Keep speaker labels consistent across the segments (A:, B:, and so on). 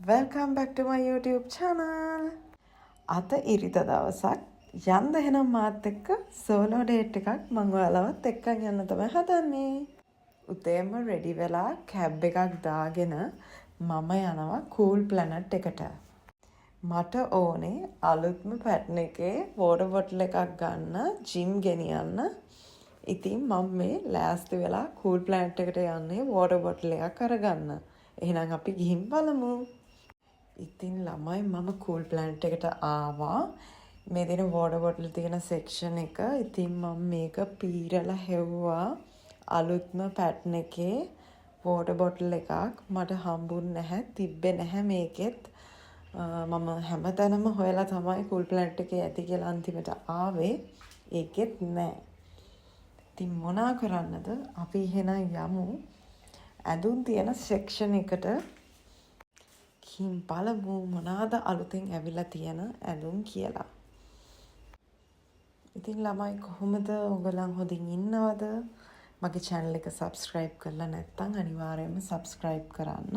A: Welcome back to my YouTube channel. අද ඉරිදා දවසක් යන්න එහෙනම් මාත් එක්ක සෝලෝ ඩේට් එකක් මම ඔයාලවත් එක්කන් යන්න තමයි හදන්නේ. උදේම රෙඩි වෙලා කැබ් එකක් දාගෙන මම යනවා කූල් ප්ලැනට් එකට. මට ඕනේ අලුත්ම පැටර්න් එකේ වෝටර් බොටල් එකක් ගන්න, ජිම් ගෙනියන්න. ඉතින් මම මේ ලෑස්ති වෙලා කූල් ප්ලැනට් එකට යන්නේ වෝටර් බොටල් එකක් අරගන්න. එහෙනම් අපි ගිහින් බලමු. ඉතින් ළමයි මම කූල් ප්ලැනට් එකට ආවා. මේ දින වෝටර් බොටල් තියෙන සෙක්ෂන් එක. ඉතින් මම මේක පීරලා හෙව්වා. අලුත්ම පැටර්න් එකේ වෝටර් බොටල් එකක් මට හම්බුන්නේ නැහැ. තිබ්බේ නැහැ මේකෙත්. මම හැමතැනම හොයලා තමයි කූල් ප්ලැනට් එකේ ඇති කියලා අන්තිමට ආවේ. ඒකෙත් නැහැ. ඉතින් මොනා කරන්නද? අපි එහෙනම් යමු ඇඳුම් තියෙන සෙක්ෂන් එකට. කින් බලමු මොනවාද අලුතෙන් ඇවිල්ලා තියෙන ඇඳුම් කියලා. ඉතින් ළමයි කොහොමද ඔයගොල්ලන් හොඳින් ඉන්නවද? මගේ channel එක subscribe කරලා නැත්නම් අනිවාර්යයෙන්ම subscribe කරන්න.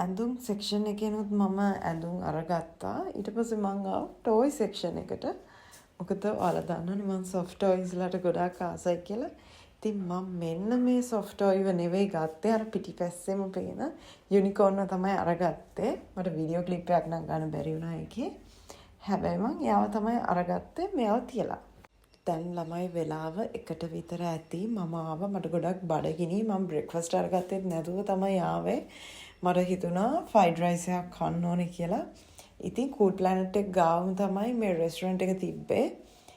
A: ඇඳුම් section එකේනොත් මම ඇඳුම් අරගත්තා. ඊට පස්සේ මම ආව toy section එකට. මොකද ඔයාලා දන්නවනේ මම soft toys වලට ගොඩාක් ආසයි කියලා. ඉතින් මම මෙන්න මේ soft toy නෙවෙයි ගත්තේ, අර පිටිපැස්සෙම පේන යුනිකෝර්න් තමයි අරගත්තේ. මට වීඩියෝ ක්ලිප් එකක් නම් ගන්න බැරි වුණා ඒකේ. හැබැයි මම යාව තමයි අරගත්තේ මෙයාව තියලා. දැන් ළමයි වෙලාව 1ට විතර ඇති. මම ආවා, මට ගොඩක් බඩගිනි. මම බ්‍රෙක්ෆාස්ට් අරගත්තෙත් නැතුව තමයි ආවේ. මට හිතුණා ෆ්‍රයිඩ් රයිස් එකක් කන්න ඕනේ කියලා. ඉතින් කූල් ප්ලැනට් එක ගාවම තමයි මේ රෙස්ටොරන්ට් එක තිබ්බේ.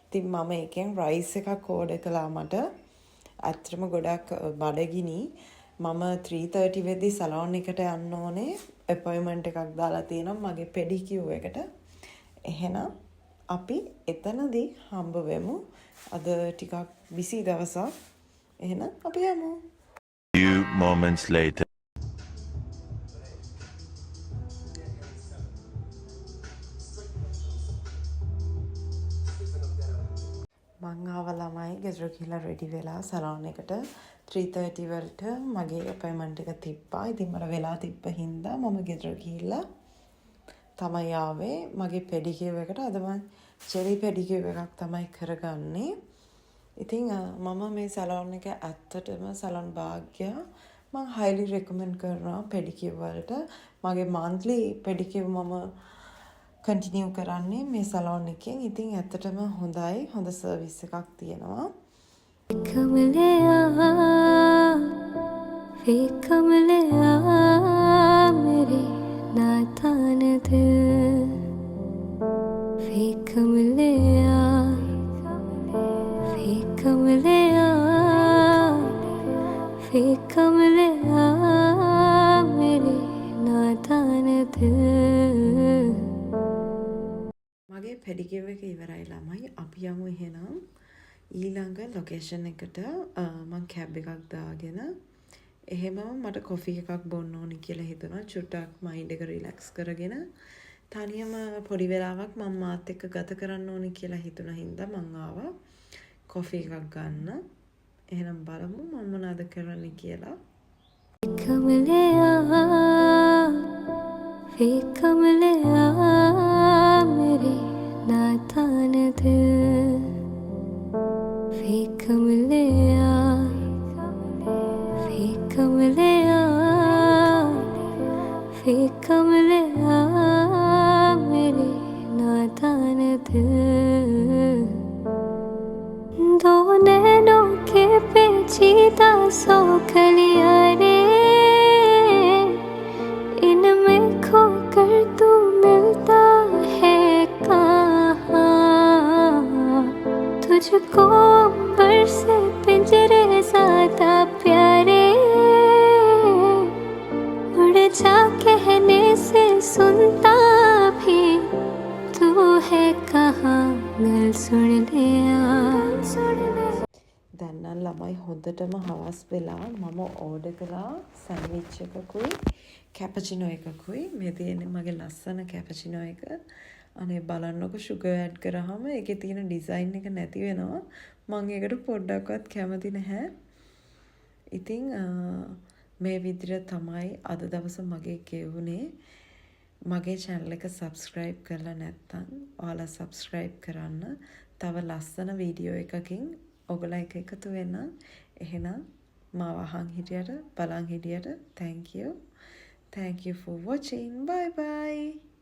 A: ඉතින් මම එකෙන් රයිස් එකක් ඕඩර් කළා. මට ඇත්තටම ගොඩක් බඩගිනි. මම 3:30 වෙද්දි සලෝන් එකට යන්න ඕනේ. අපොයින්ට්මන්ට් එකක් දාලා තියෙනවා මගේ පෙඩිකියුර් එකට. එහෙනම් අපි එතනදී හම්බ වෙමු. අද ටිකක් බිසි දවසක්. එහෙනම් අපි යමු.
B: Few moments later.
A: මං ආවා ළමයි ගෙදර ගිහලා රෙඩි වෙලා සලෝන් එකට 3:30 වලට මගේ අපොයින්ට්මන්ට් එක තිබ්බා. ඉතින් මට වෙලා තිබ්බ හින්දා මම ගෙදර ගිහිල්ලා තමයි ආවේ මගේ පෙඩිකියුර් එකට. අද මම ජෙලි පෙඩිකියුර් එකක් තමයි කරගන්නේ. ඉතින් මම මේ සලෝන් එක ඇත්තටම සලෝන් භාග්‍ය මම highly recommend කරනවා පෙඩිකියුර් වලට. මගේ monthly පෙඩිකියුර් මම කන්ටිනියු කරන්නේ මේ සලෝන් එකෙන්. ඉතින් ඇත්තටම හොඳයි. හොඳ සර්විස් එකක් තියෙනවා.
C: मेरे नातान दिल फेक मिले मेरे नातान दिल.
A: මගේ පෙඩිකියුර් එක ඉවරයි ළමයි. අපි යමු එහෙනම් ඊළඟ ලොකේෂන් එකට. මම කැබ් එකක් දාගෙන එහෙමම මට කොෆි එකක් බොන්න ඕනි කියලා හිතුණා. චුට්ටක් මයින්ඩ් එක රිලැක්ස් කරගෙන තනියම පොඩි වෙලාවක් මම මාත් එක්ක ගත කරන්න ඕනි කියලා හිතුණා හින්දා මම ආවා කොෆි එකක් ගන්න. එහෙනම් බලමු මම මොනවද කරන්නේ කියලා.
C: फेक मिले मेरे नातान दिल फेक मिले मेरे नातान दिल. दो नैनों के पेचीदा सौ कलियां रे, इनमें खोकर तू मिलता है कहाँ. तुझको अंबर से पिंजरे ज़्यादा प्यारे, उड़ जा कहने से सुनता भी तू है कहाँ. गल सुन लिया.
A: දැන් නම් ළමයි හොඳටම හවස් වෙලා. මම ඕඩර් කළා සෑන්ඩ්විච් එකකුයි කැපචිනෝ එකකුයි. මේ තියෙන්නේ මගේ ලස්සන කැපචිනෝ එක. අනේ බලන්නකො sugar add කරාම ඒකේ තියෙන ඩිසයින් එක නැති වෙනවා. මම ඒකට පොඩ්ඩක්වත් කැමති නැහැ. ඉතින් මේ විදිහට තමයි අද දවස මගේ ගෙවුනේ. මගේ channel එක subscribe කරලා නැත්නම් ඔයාලා subscribe කරන්න. තව ලස්සන වීඩියෝ එකකින් ඔයගොල්ලෝ එක එකතු වෙන්න. එහෙනම් මාව අහන් හිටියට බලන් හිටියට thank you for watching. Bye bye.